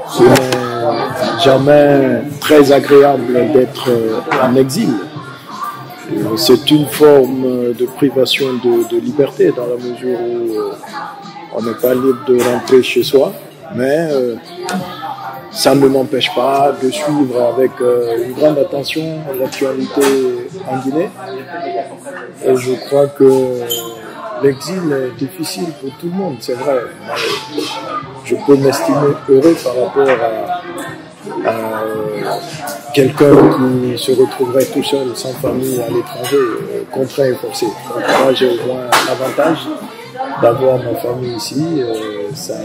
Ce n'est jamais très agréable d'être en exil. C'est une forme de privation de liberté dans la mesure où on n'est pas libre de rentrer chez soi, mais ça ne m'empêche pas de suivre avec une grande attention l'actualité en Guinée. Et je crois que l'exil est difficile pour tout le monde, c'est vrai. Je peux m'estimer heureux par rapport à quelqu'un qui se retrouverait tout seul, sans famille, à l'étranger, contraint et forcé. Donc moi, j'ai au moins l'avantage d'avoir ma famille ici. Ça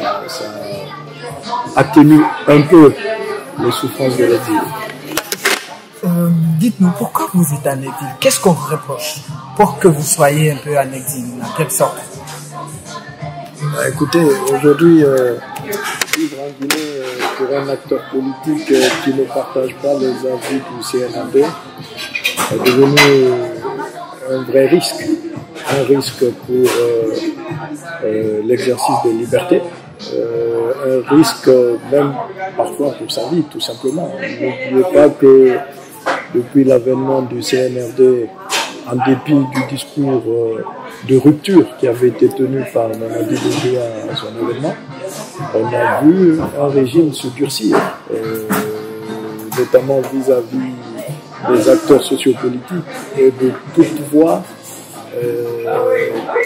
atténue un peu les souffrances de l'exil. Dites-nous, pourquoi vous êtes en exil? Qu'est-ce qu'on vous reproche pour que vous soyez un peu en exil, en quelque sorte? Écoutez, aujourd'hui, vivre en Guinée pour un acteur politique qui ne partage pas les avis du CNRD est devenu un vrai risque. Un risque pour l'exercice des libertés, un risque même parfois pour sa vie, tout simplement. N'oubliez pas que depuis l'avènement du CNRD, en dépit du discours de rupture qui avait été tenu par Mamadi Doumbouya à son événement, on a vu un régime se durcir, notamment vis-à-vis des acteurs sociopolitiques et de toute voix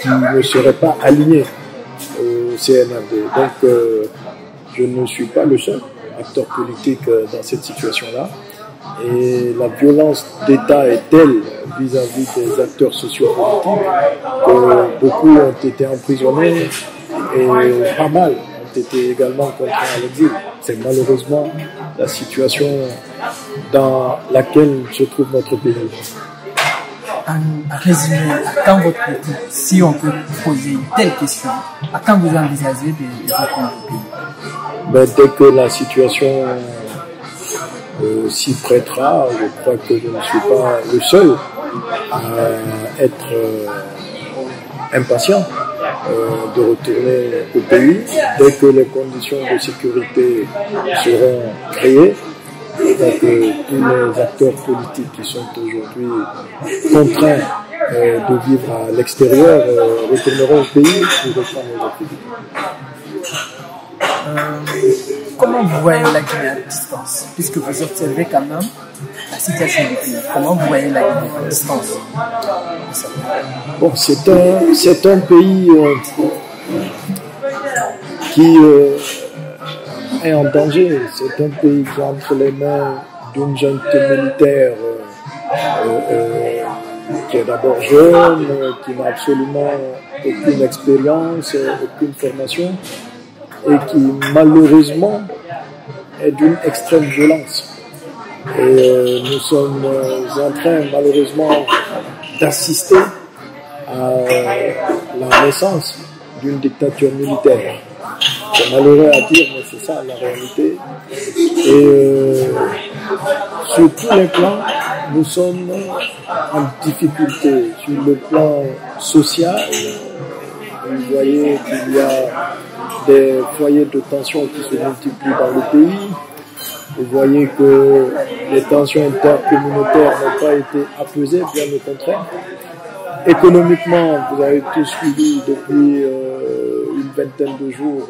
qui ne serait pas aligné au CNRD. Donc, je ne suis pas le seul acteur politique dans cette situation-là. Et la violence d'État est telle vis-à-vis des acteurs sociopolitiques que beaucoup ont été emprisonnés et pas mal ont été également contraints à l'exil. C'est malheureusement la situation dans laquelle se trouve notre pays. En résumé, à quand votre pays, si on peut poser une telle question, à quand vous envisagez de reprendre le pays? Ben, dès que la situation s'y prêtera, je crois que je ne suis pas le seul à être impatient de retourner au pays. Dès que les conditions de sécurité seront créées, donc tous les acteurs politiques qui sont aujourd'hui contraints de vivre à l'extérieur retourneront au pays pour reprendre les activités. Comment vous voyez la Guinée à distance, puisque vous observez quand même la situation du pays? Comment vous voyez la Guinée à distance? Bon, c'est un pays qui est en danger. C'est un pays qui est entre les mains d'une junte militaire qui est d'abord jeune, qui n'a absolument aucune expérience, aucune formation, et qui malheureusement est d'une extrême violence. Et nous sommes en train malheureusement d'assister à la naissance d'une dictature militaire. C'est malheureux à dire, mais c'est ça la réalité. Et sur tous les plans, nous sommes en difficulté. Sur le plan social, vous voyez qu'il y a des foyers de tension qui se multiplient dans le pays. Vous voyez que les tensions intercommunautaires n'ont pas été apaisées, bien au contraire. Économiquement, vous avez tous suivi depuis une vingtaine de jours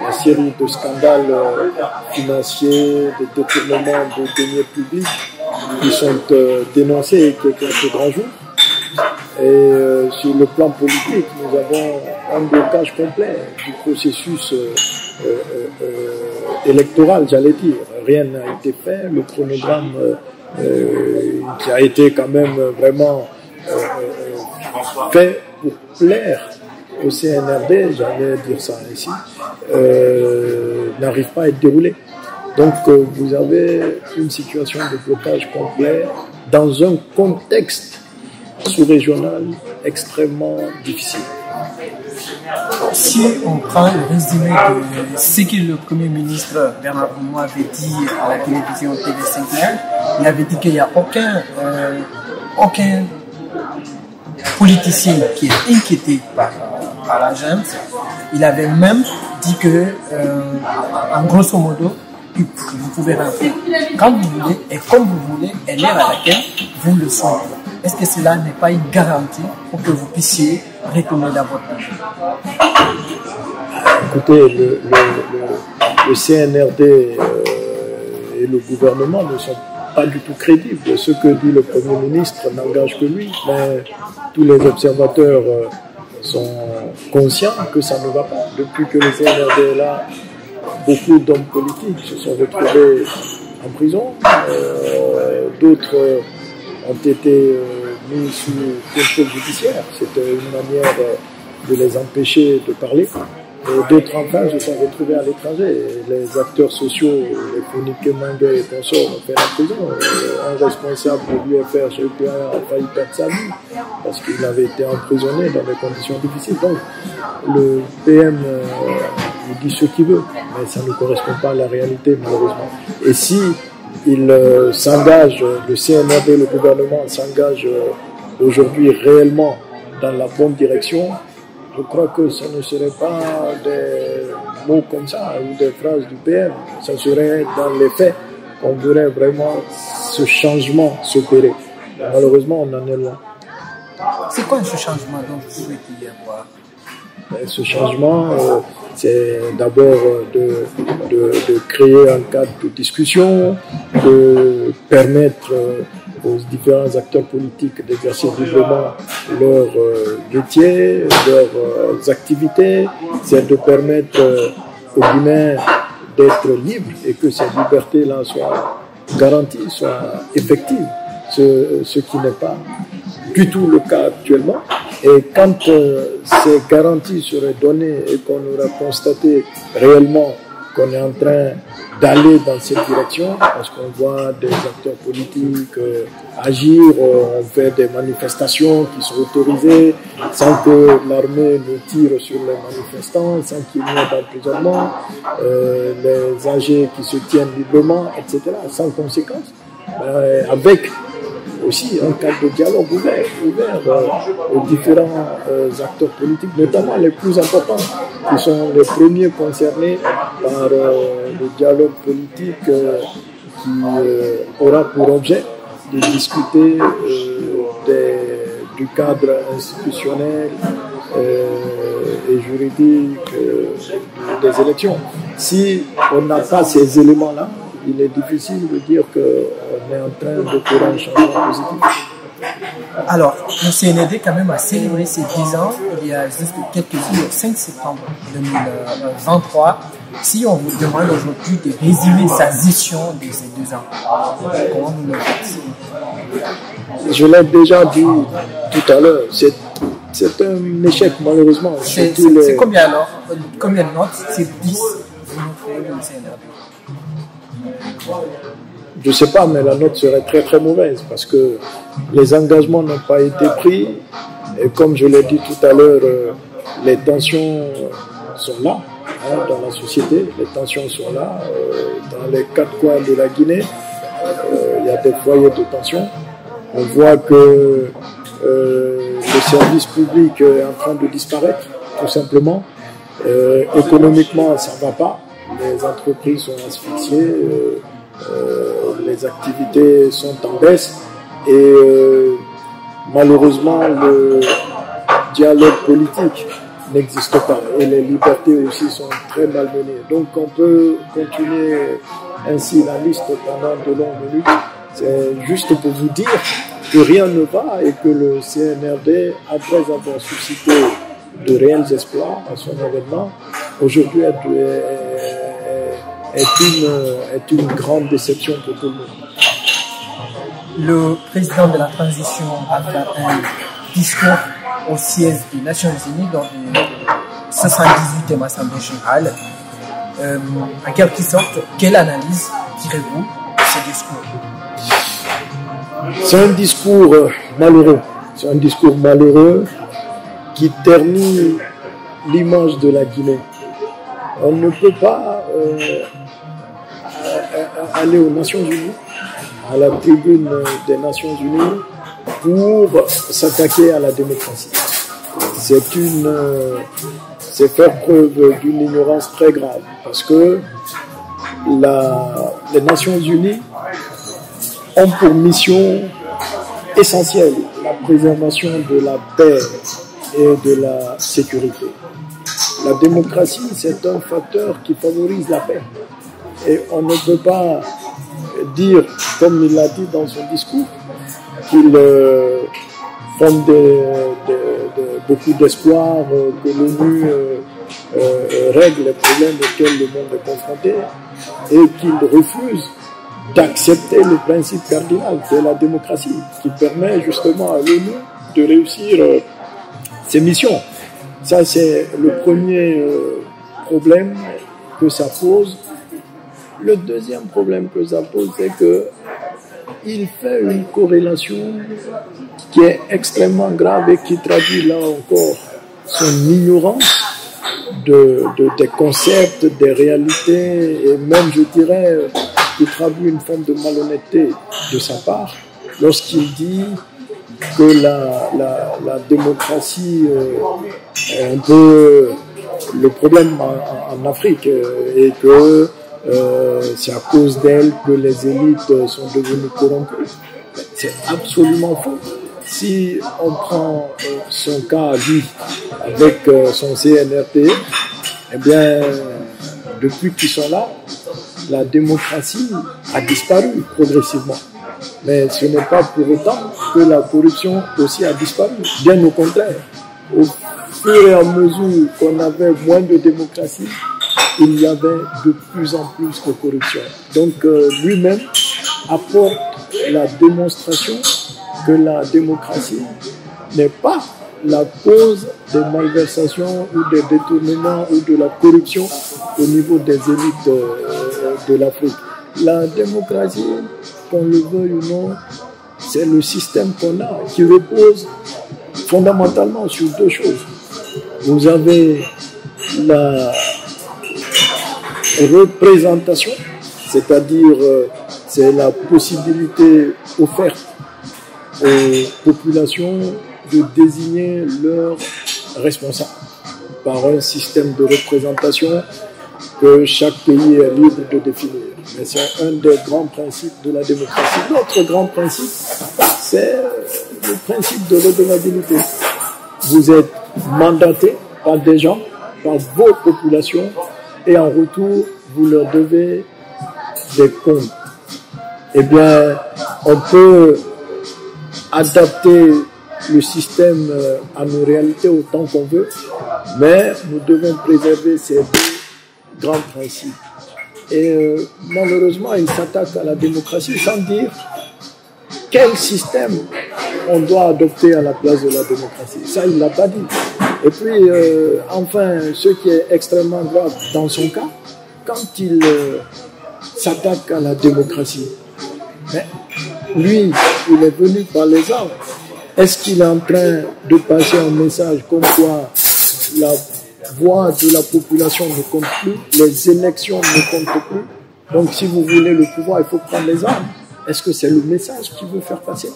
la série de scandales financiers, de détournements de deniers publics qui sont dénoncés et qui éclatent de grand jour. Et sur le plan politique, nous avons un blocage complet du processus électoral, j'allais dire. Rien n'a été fait. Le chronogramme qui a été quand même vraiment fait pour plaire au CNRD, j'allais dire ça ici, n'arrive pas à être déroulé. Donc vous avez une situation de blocage complet dans un contexte sous-régional extrêmement difficile. Si on prend le résumé de ce que le Premier ministre Bernard Arnault avait dit à la télévision TV5 Monde, il avait dit qu'il n'y a aucun politicien qui est inquiété par la junte. Il avait même dit que, en grosso modo, vous pouvez rentrer quand vous voulez et comme vous voulez et l'heure à laquelle vous le souhaitez. Est-ce que cela n'est pas une garantie pour que vous puissiez retourner dans votre pays? Écoutez, le CNRD et le gouvernement ne sont pas du tout crédibles. Ce que dit le Premier ministre n'engage que lui, mais tous les observateurs sont conscients que ça ne va pas. Depuis que le CNRD est là, beaucoup d'hommes politiques se sont retrouvés en prison, d'autres ont été mis sous contrôle judiciaire. C'était une manière de les empêcher de parler. Et d'autres enfin se sont retrouvés à l'étranger. Les acteurs sociaux, les Fonike Mange et consorts ont fait la prison. Un responsable de l'UFR chez UPA a failli perdre sa vie parce qu'il avait été emprisonné dans des conditions difficiles. Donc le PM il dit ce qu'il veut, mais ça ne correspond pas à la réalité malheureusement. Et si il s'engage, le CNRD, le gouvernement s'engage aujourd'hui réellement dans la bonne direction, je crois que ce ne serait pas des mots comme ça ou des phrases du PM, ça serait dans les faits qu'on verrait vraiment ce changement s'opérer. Malheureusement, on en est loin. C'est quoi ce changement dont vous souhaitez avoir? Ce changement, c'est d'abord de créer un cadre de discussion, de permettre aux différents acteurs politiques d'exercer librement leur métier, leurs activités. C'est de permettre aux Guinéens d'être libres et que ces libertés-là soient garanties, soient effectives, ce qui n'est pas du tout le cas actuellement. Et quand ces garanties seraient données et qu'on aura constaté réellement qu'on est en train d'aller dans cette direction, parce qu'on voit des acteurs politiques agir, on fait des manifestations qui sont autorisées sans que l'armée ne tire sur les manifestants, sans qu'il y ait d'emprisonnement, les AG qui se tiennent librement, etc., sans conséquence, avec aussi un cadre de dialogue ouvert aux différents acteurs politiques, notamment les plus importants, qui sont les premiers concernés par le dialogue politique qui aura pour objet de discuter du cadre institutionnel et juridique des élections. Si on n'a pas ces éléments-là, il est difficile de dire qu'on est en train de faire un changement positif. Alors, le CNRD quand même a célébré ses 10 ans il y a juste quelques jours, le 5 septembre 2023. Si on vous demande aujourd'hui de résumer sa gestion de ces 2 ans, comment vous le faites? Je l'ai déjà dit tout à l'heure, c'est un échec malheureusement. C'est combien alors? Combien de notes? C'est 10 vous nous faites le CNRD? Je ne sais pas, mais la note serait très très mauvaise parce que les engagements n'ont pas été pris et comme je l'ai dit tout à l'heure, les tensions sont là dans la société, les tensions sont là dans les 4 coins de la Guinée, il y a des foyers de tension. On voit que le service public est en train de disparaître tout simplement, économiquement ça ne va pas. Les entreprises sont asphyxiées, les activités sont en baisse et malheureusement le dialogue politique n'existe pas et les libertés aussi sont très malmenées. Donc on peut continuer ainsi la liste pendant de longues minutes. C'est juste pour vous dire que rien ne va et que le CNRD, après avoir suscité de réels espoirs à son événement, aujourd'hui est une grande déception pour tout le monde. Le président de la transition a fait un discours au siège des Nations Unies dans le 78e Assemblée générale. En quelque sorte, quelle analyse tirez-vous de ce discours? C'est un discours malheureux. C'est un discours malheureux qui ternit l'image de la Guinée. On ne peut pas aller aux Nations Unies, à la tribune des Nations Unies, pour s'attaquer à la démocratie. c'est faire preuve d'une ignorance très grave, parce que les Nations Unies ont pour mission essentielle la préservation de la paix et de la sécurité. La démocratie, c'est un facteur qui favorise la paix. Et on ne peut pas dire, comme il l'a dit dans son discours, qu'il fonde beaucoup d'espoir que l'ONU règle les problèmes auxquels le monde est confronté et qu'il refuse d'accepter le principe cardinal de la démocratie qui permet justement à l'ONU de réussir ses missions. Ça, c'est le premier problème que ça pose. Le deuxième problème que ça pose, c'est que il fait une corrélation qui est extrêmement grave et qui traduit là encore son ignorance des concepts, des réalités, et même, je dirais, qui traduit une forme de malhonnêteté de sa part lorsqu'il dit que la démocratie est un peu le problème en Afrique et que c'est à cause d'elle que les élites sont devenues corrompues. C'est absolument faux. Si on prend son cas, lui, avec son CNRD, eh bien, depuis qu'ils sont là, la démocratie a disparu progressivement. Mais ce n'est pas pour autant que la corruption aussi a disparu. Bien au contraire. Au fur et à mesure qu'on avait moins de démocratie, il y avait de plus en plus de corruption. Donc lui-même apporte la démonstration que la démocratie n'est pas la cause des malversations ou des détournements ou de la corruption au niveau des élites de l'Afrique. La démocratie, qu'on le veuille ou non, c'est le système qu'on a qui repose fondamentalement sur deux choses. Vous avez la représentation, c'est-à-dire c'est la possibilité offerte aux populations de désigner leurs responsables par un système de représentation que chaque pays est libre de définir. Mais c'est un des grands principes de la démocratie. L'autre grand principe, c'est le principe de redevabilité. Vous êtes mandaté par des gens, par vos populations, et en retour, vous leur devez des comptes. Eh bien, on peut adapter le système à nos réalités autant qu'on veut, mais nous devons préserver ces deux grands principes. Et malheureusement, il s'attaque à la démocratie sans dire quel système on doit adopter à la place de la démocratie. Ça, il ne l'a pas dit. Et puis, enfin, ce qui est extrêmement grave dans son cas, quand il s'attaque à la démocratie, mais lui, il est venu par les armes. Est-ce qu'il est en train de passer un message comme quoi la voix de la population ne compte plus, les élections ne comptent plus, donc si vous voulez le pouvoir, il faut prendre les armes? Est-ce que c'est le message qu'il veut faire passer?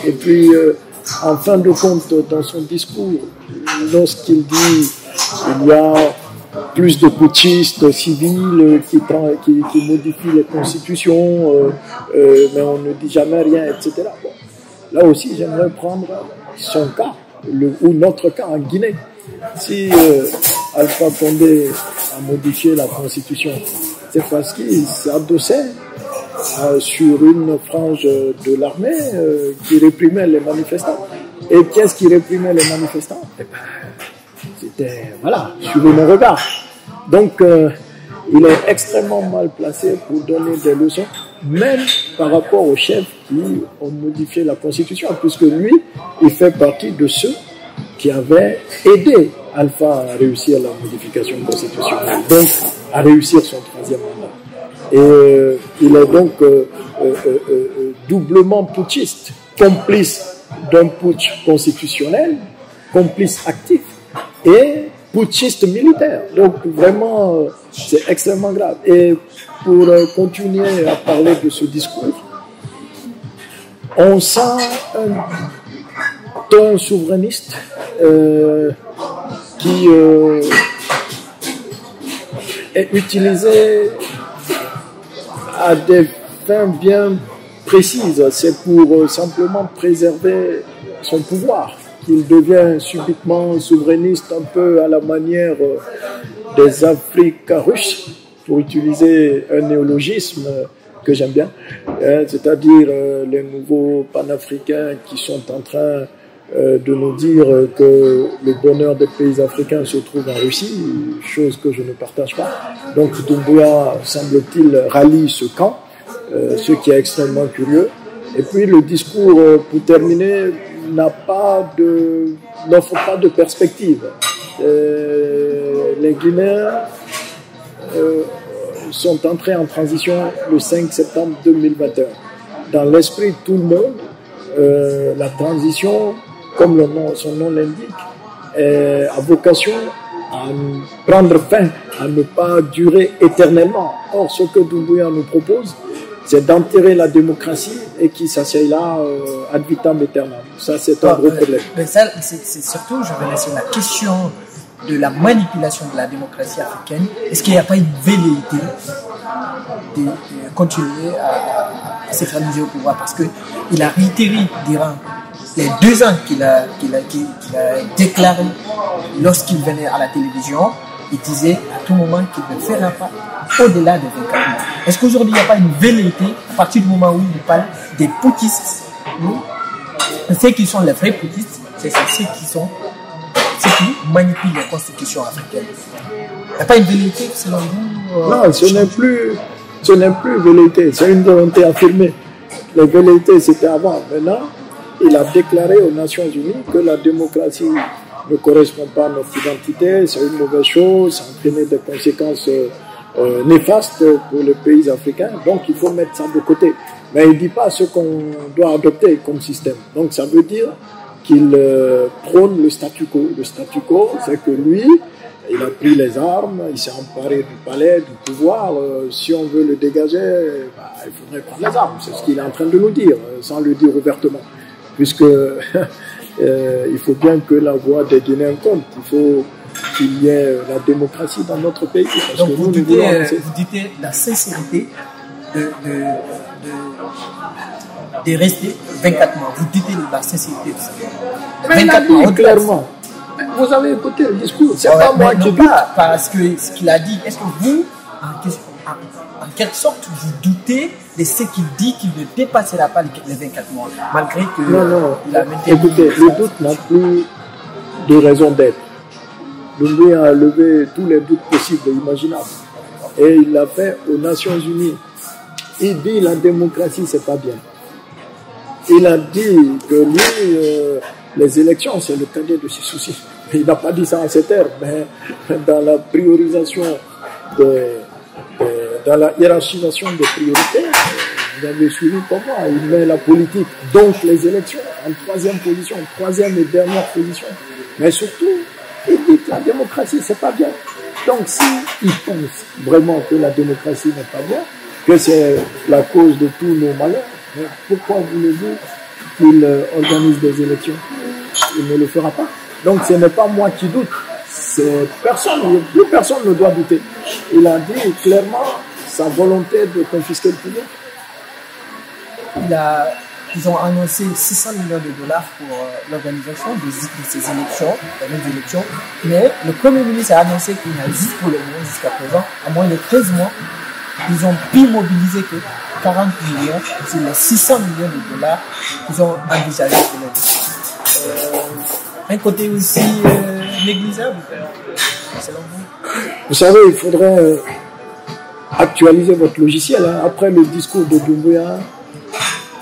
Et puis, en fin de compte, dans son discours, lorsqu'il dit qu'il y a plus de putschistes civils qui modifient les constitutions, mais on ne dit jamais rien, etc. Bon. Là aussi, j'aimerais prendre son cas, ou notre cas en Guinée. Si Alpha Condé a modifié la constitution, c'est parce qu'il s'adossait sur une frange de l'armée qui réprimait les manifestants. Et qu'est-ce qui réprimait les manifestants? Eh ben, c'était, voilà, suivez mon regard. Donc, il est extrêmement mal placé pour donner des leçons, même par rapport aux chefs qui ont modifié la Constitution, puisque lui, il fait partie de ceux qui avaient aidé Alpha à réussir la modification constitutionnelle, donc à réussir son troisième mandat. Et il est donc doublement putschiste, complice d'un putsch constitutionnel, complice actif et putschiste militaire. Donc vraiment, c'est extrêmement grave. Et pour continuer à parler de ce discours, on sent un ton souverainiste qui est utilisé à des fins bien précises. C'est pour simplement préserver son pouvoir qu'il devient subitement souverainiste, un peu à la manière des Africains russes, pour utiliser un néologisme que j'aime bien, c'est-à-dire les nouveaux panafricains qui sont en train de nous dire que le bonheur des pays africains se trouve en Russie, chose que je ne partage pas. Donc Doumbouya, semble-t-il, rallie ce camp, ce qui est extrêmement curieux. Et puis le discours, pour terminer, n'offre pas de perspective. Les Guinéens sont entrés en transition le 5 septembre 2021. Dans l'esprit de tout le monde, la transition, comme son nom l'indique, a vocation à prendre fin, à ne pas durer éternellement. Or, ce que Doumbouya nous propose, c'est d'enterrer la démocratie et qui s'assied là ad vitam aeternam. Ça, c'est un gros problème. Mais ça, c'est surtout, je reviens sur la question de la manipulation de la démocratie africaine. Est-ce qu'il n'y a pas une velléité de continuer à s'éterniser au pouvoir? Parce qu'il a réitéré durant les 2 ans qu'il a déclaré lorsqu'il venait à la télévision. Il disait à tout moment qu'il ne fera pas au-delà de 24 mois. Est-ce qu'aujourd'hui il n'y a pas une velléité à partir du moment où il parle des putschistes? Ceux qui sont les vrais putschistes, c'est ceux qui manipulent les constitutions africaines. Il n'y a pas une velléité selon vous? Non, ce n'est plus velléité, c'est une volonté affirmée. La velléité c'était avant. Maintenant, il a déclaré aux Nations Unies que la démocratie ne correspond pas à notre identité, c'est une mauvaise chose, ça entraîne des conséquences néfastes pour les pays africains, donc il faut mettre ça de côté. Mais il ne dit pas ce qu'on doit adopter comme système. Donc ça veut dire qu'il prône le statu quo. Le statu quo, c'est que lui, il a pris les armes, il s'est emparé du palais, du pouvoir. Si on veut le dégager, il faudrait prendre les armes. C'est ce qu'il est en train de nous dire, sans le dire ouvertement. Puisque il faut bien que la voix des Guinéens compte. Il faut qu'il y ait la démocratie dans notre pays. Parce donc que vous dites la sincérité de rester 24 mois. Vous dites la sincérité de ça. Mais il a dit clairement. Vous avez écouté le discours. C'est pas moi qui doute. Parce que ce qu'il a dit, est-ce que vous, en quelque sorte, vous doutez de ce qu'il dit qu'il ne dépassera pas les 24 mois, malgré que il a maintenu. Écoutez, le doute n'a plus de raison d'être. Doumbouya a levé tous les doutes possibles et imaginables. Et il l'a fait aux Nations Unies. Il dit la démocratie, c'est pas bien. Il a dit que lui, les élections, c'est le cadet de ses soucis. Il n'a pas dit ça en ces termes, mais dans la priorisation dans la hiérarchisation des priorités, vous avez suivi comment il met la politique, donc les élections, en 3e position, 3e et dernière position. Mais surtout, il dit que la démocratie, c'est pas bien. Donc, s'il pense vraiment que la démocratie n'est pas bien, que c'est la cause de tous nos malheurs, mais pourquoi voulez-vous qu'il organise des élections? Il ne le fera pas. Donc, ce n'est pas moi qui doute. Plus personne ne doit douter. Il a dit clairement sa volonté de confisquer le pouvoir. Ils ont annoncé 600 millions de dollars pour l'organisation de ces élections, les élections. Mais le Premier ministre a annoncé qu'il n'a juste pour le moment, jusqu'à présent, à moins de 13 mois, ils ont pu mobiliser que 40 millions sur les 600 millions de dollars qu'ils ont envisagé pour l'élection. Un côté aussi négligeable, selon vous? Vous savez, il faudrait actualiser votre logiciel. Hein. Après le discours de Doumbouya,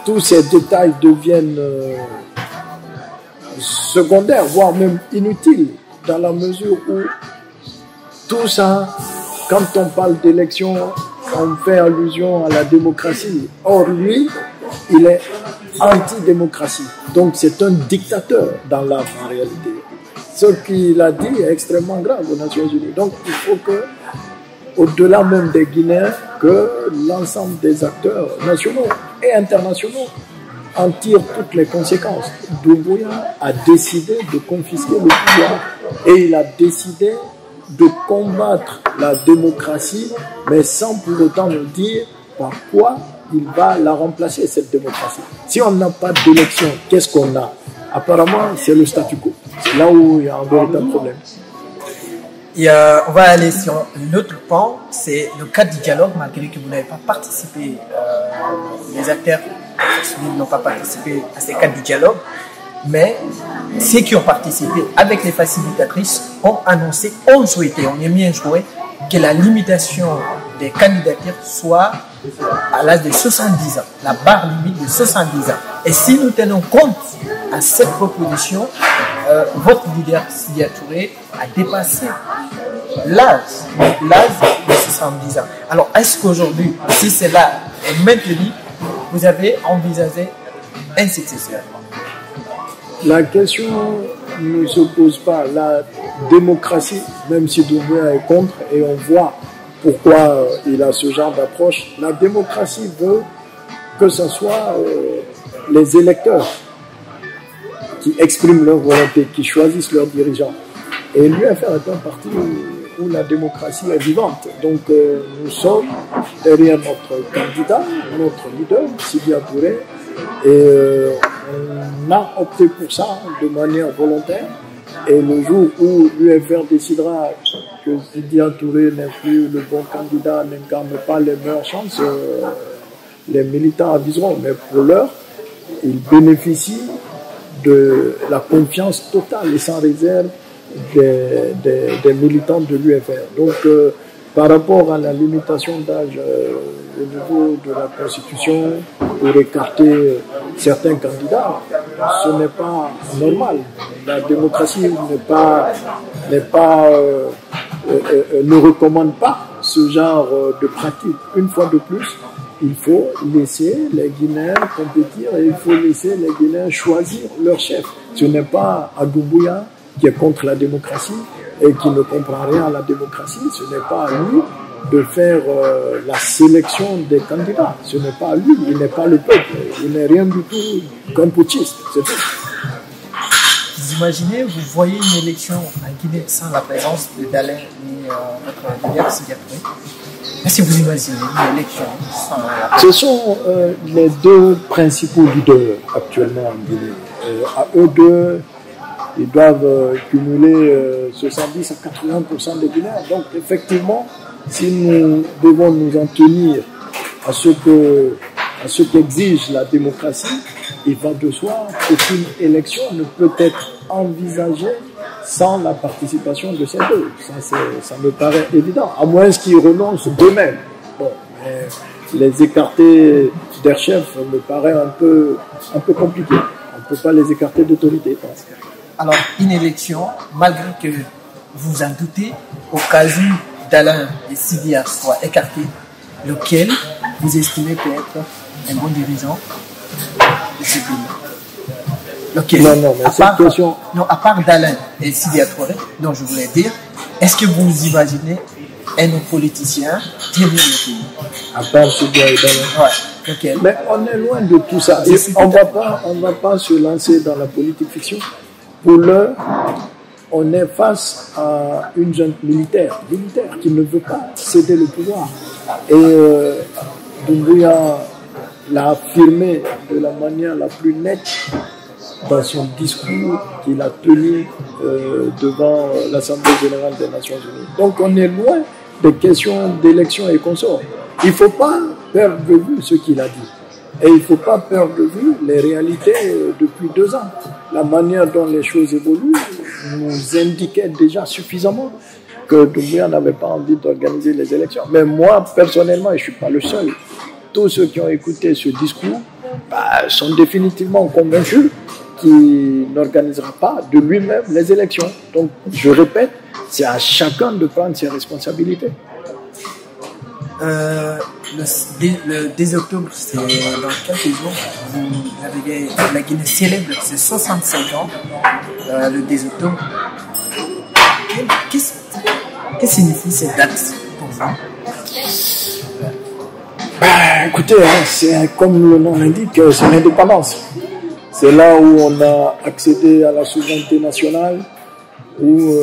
tous ces détails deviennent secondaires, voire même inutiles, dans la mesure où tout ça, quand on parle d'élection, on fait allusion à la démocratie. Or, lui, il est anti-démocratie. Donc, c'est un dictateur dans l'art, en réalité. Ce qu'il a dit est extrêmement grave aux Nations Unies. Donc, il faut que, au-delà même des Guinéens, que l'ensemble des acteurs nationaux et internationaux en tire toutes les conséquences. Doumbouya a décidé de confisquer le pouvoir et il a décidé de combattre la démocratie, mais sans pour autant nous dire par quoi il va la remplacer, cette démocratie. Si on n'a pas d'élection, qu'est-ce qu'on a? Apparemment, c'est le statu quo. C'est là où il y a un véritable problème. Et on va aller sur l'autre pan, c'est le cadre du dialogue, malgré que vous n'avez pas participé, les acteurs n'ont pas participé à ces cadres du dialogue, mais ceux qui ont participé avec les facilitatrices ont annoncé, ont souhaité, on est bien joué, que la limitation des candidatures soit à l'âge de 70 ans, la barre limite de 70 ans. Et si nous tenons compte à cette proposition, votre leader Sidya Touré a dépassé l'âge de 70 ans. Alors, est-ce qu'aujourd'hui, si cela est maintenu, vous avez envisagé un successeur? La question ne se pose pas. La démocratie, même si Doumbouya est contre, et on voit pourquoi il a ce genre d'approche, la démocratie veut que ce soit les électeurs qui expriment leur volonté, qui choisissent leurs dirigeants. Et l'UFR est un parti où la démocratie est vivante. Donc nous sommes derrière notre candidat, notre leader, Sidya Touré, et on a opté pour ça de manière volontaire. Et le jour où l'UFR décidera que Sidya Touré n'est plus le bon candidat, n'incarne pas les meilleures chances, les militants aviseront. Mais pour l'heure, ils bénéficient de la confiance totale et sans réserve des militants de l'UFR. Donc, par rapport à la limitation d'âge au niveau de la Constitution pour écarter certains candidats, ce n'est pas normal. La démocratie ne recommande pas ce genre de pratique. Une fois de plus, il faut laisser les Guinéens compétir et il faut laisser les Guinéens choisir leur chef. Ce n'est pas à Doumbouya qui est contre la démocratie et qui ne comprend rien à la démocratie. Ce n'est pas à lui de faire la sélection des candidats. Ce n'est pas à lui, il n'est pas le peuple. Il n'est rien du tout qu'un putschiste. C'est tout. Vous imaginez, vous voyez une élection en Guinée sans la présence de Dalein et votre leader Sidya Touré? Est-ce que vous imaginez une élection sans la présence? Ce sont les deux principaux leaders actuellement en Guinée. À eux deux, ils doivent cumuler 70 à 80% des Guinéens. Donc effectivement, si nous devons nous en tenir à ce qu'exige la démocratie, il va de soi qu'aucune élection ne peut être envisagée sans la participation de ces deux. Ça me paraît évident, à moins qu'ils renoncent d'eux-mêmes. Bon, mais les écarter des chefs me paraît un peu compliqué. On ne peut pas les écarter d'autorité. Alors, une élection, malgré que vous en doutez, au cas où Dalein et Sidya soient écartés, lequel vous estimez peut être un bon dirigeant de ce pays? Lequel? Non, mais cette question... Non, à part Dalein et Sidya Touré, dont je voulais dire, est-ce que vous imaginez un politicien diriger le pays? À part Sidya et Dalein. Ouais. Okay. Mais on est loin de tout ça. On ne va pas se lancer dans la politique fiction. Pour l'heure, on est face à une junte militaire qui ne veut pas céder le pouvoir. Et Doumbouya l'a affirmé de la manière la plus nette dans son discours qu'il a tenu devant l'Assemblée générale des Nations Unies. Donc on est loin des questions d'élection et consorts. Il ne faut pas perdre de vue ce qu'il a dit. Et il ne faut pas perdre de vue les réalités depuis 2 ans. La manière dont les choses évoluent nous indiquait déjà suffisamment que Doumbouya n'avait pas envie d'organiser les élections. Mais moi, personnellement, et je ne suis pas le seul, tous ceux qui ont écouté ce discours sont définitivement convaincus qu'il n'organisera pas de lui-même les élections. Donc, je répète, c'est à chacun de prendre ses responsabilités. Le 10 octobre, c'est dans quelques jours, la Guinée célèbre ses 65 ans, le 10 octobre. Qu'est-ce que signifie cette date pour vous? Écoutez, hein, c'est comme le nom l'indique, c'est l'indépendance. C'est là où on a accédé à la souveraineté nationale, où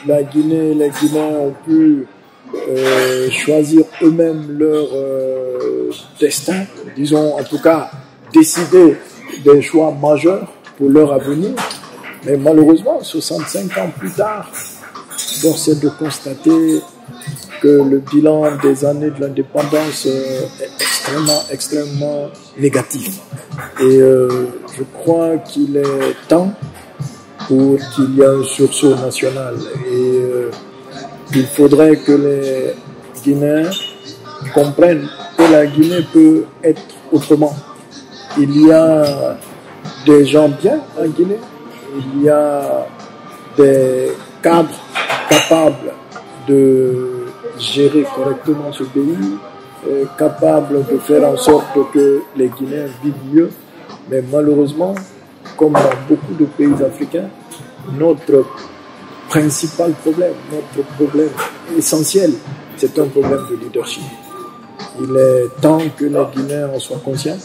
la Guinée et les Guinéens ont pu choisir eux-mêmes leur destin, disons en tout cas décider des choix majeurs pour leur avenir. Mais malheureusement, 65 ans plus tard, force est de constater que le bilan des années de l'indépendance est extrêmement négatif. Et je crois qu'il est temps pour qu'il y ait un sursaut national. Et il faudrait que les Guinéens comprennent que la Guinée peut être autrement. Il y a des gens bien en Guinée, il y a des cadres capables de gérer correctement ce pays, capables de faire en sorte que les Guinéens vivent mieux. Mais malheureusement, comme dans beaucoup de pays africains, notre principal problème, notre problème essentiel, c'est un problème de leadership. Il est temps que les Guinéens en soient conscients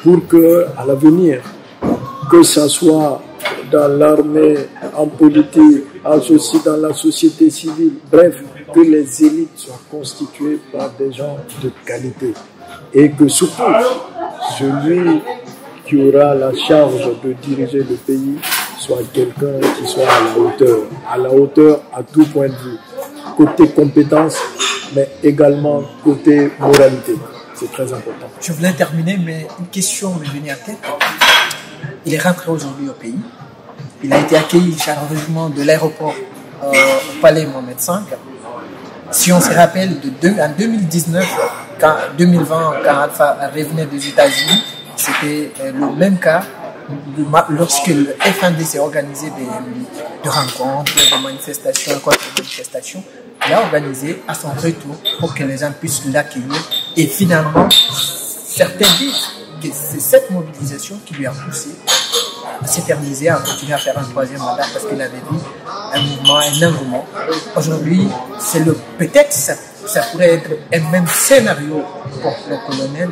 pour que, à l'avenir, que ce soit dans l'armée, en politique, aussi dans la société civile, bref, que les élites soient constituées par des gens de qualité. Et que surtout, celui qui aura la charge de diriger le pays soit quelqu'un qui soit à la hauteur à tout point de vue, côté compétence, mais également côté moralité. C'est très important. Je voulais terminer, mais une question m'est venue à tête. Il est rentré aujourd'hui au pays. Il a été accueilli chaleureusement de l'aéroport au Palais Mohamed V. Si on se rappelle, en 2019, 2020, quand Alpha revenait des États-Unis, c'était le même cas. Lorsque le FNDC organisait des rencontres, des manifestations, il a organisé à son retour pour que les gens puissent l'accueillir. Et finalement, certains disent que c'est cette mobilisation qui lui a poussé à s'éterniser, à continuer à faire un troisième mandat parce qu'il avait vu un mouvement, un engouement. Aujourd'hui, peut-être ça pourrait être un même scénario pour le colonel.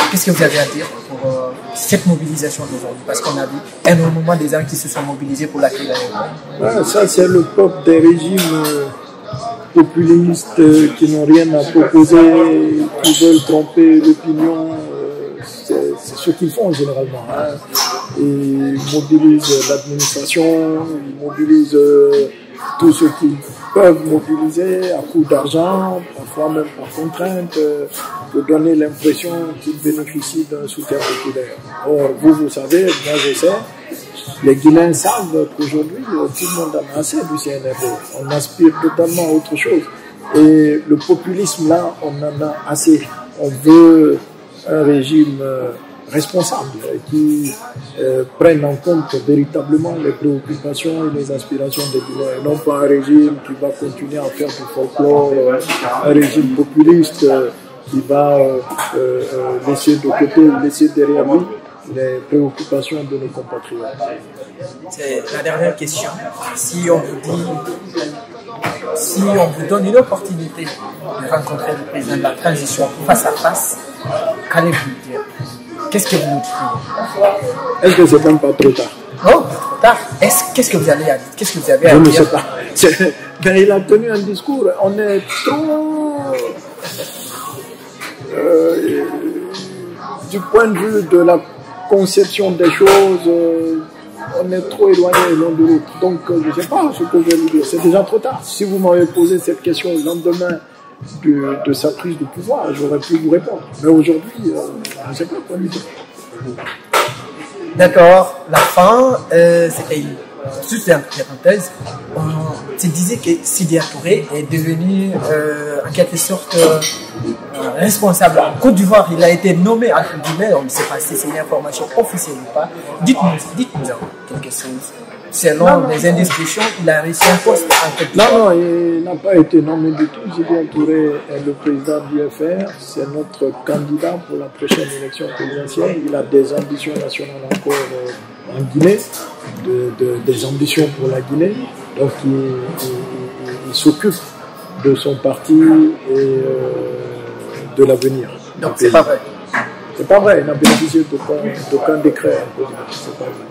Qu'est-ce que vous avez à dire pour cette mobilisation d'aujourd'hui? Parce qu'on a vu énormément des gens qui se sont mobilisés pour l'accueil. Ça, c'est le peuple des régimes populistes qui n'ont rien à proposer, qui veulent tromper l'opinion. C'est ce qu'ils font généralement. Hein. Ils mobilisent l'administration, ils mobilisent tout ce qu'ils peuvent mobiliser à coup d'argent, parfois même par contrainte, pour donner l'impression qu'ils bénéficient d'un soutien populaire. Or, vous savez, moi je sais, les Guinéens savent qu'aujourd'hui, tout le monde en a assez du CNRD. On aspire totalement à autre chose. Et le populisme, là, on en a assez. On veut un régime responsable qui prenne en compte véritablement les préoccupations et les aspirations des Guinéens. Et non pas un régime qui va continuer à faire du folklore, un régime populiste qui va laisser de côté ou laisser derrière lui les préoccupations de nos compatriotes. C'est la dernière question. Si on vous donne une opportunité de rencontrer le président de la transition face à face, qu'allez-vous dire? Qu'est-ce que vous nous dites? Est-ce que c'est même pas trop tard? Non, pas trop tard. Qu'est-ce que vous avez à dire? Qu'est-ce que vous avez à dire? Je dire? ne sais pas. Quand il a tenu un discours, on est trop... du point de vue de la conception des choses, on est trop éloigné l'un de l'autre. Donc, je ne sais pas ce que je vais vous dire. C'est déjà trop tard. Si vous m'avez posé cette question le lendemain de sa prise de pouvoir, j'aurais pu vous répondre. Mais aujourd'hui, je ne sais pas quoi lui dire. D'accord. La fin, c'était juste une parenthèse. On se disait que Sidya Touré est devenu en quelque sorte responsable en Côte d'Ivoire. Il a été nommé entre guillemets, on ne sait pas si c'est une information officielle ou pas. Dites-nous quelque chose. Selon les indiscrétions, il a réussi un poste en Côte d'Ivoire. Non, il n'a pas été nommé du tout. Sidya Touré est le président du FR. C'est notre candidat pour la prochaine élection présidentielle. Il a des ambitions nationales encore en Guinée, des ambitions pour la Guinée. Donc il s'occupe de son parti et de l'avenir. Donc c'est pas vrai. C'est pas vrai, il n'a bénéficié d'aucun décret. C'est pas vrai.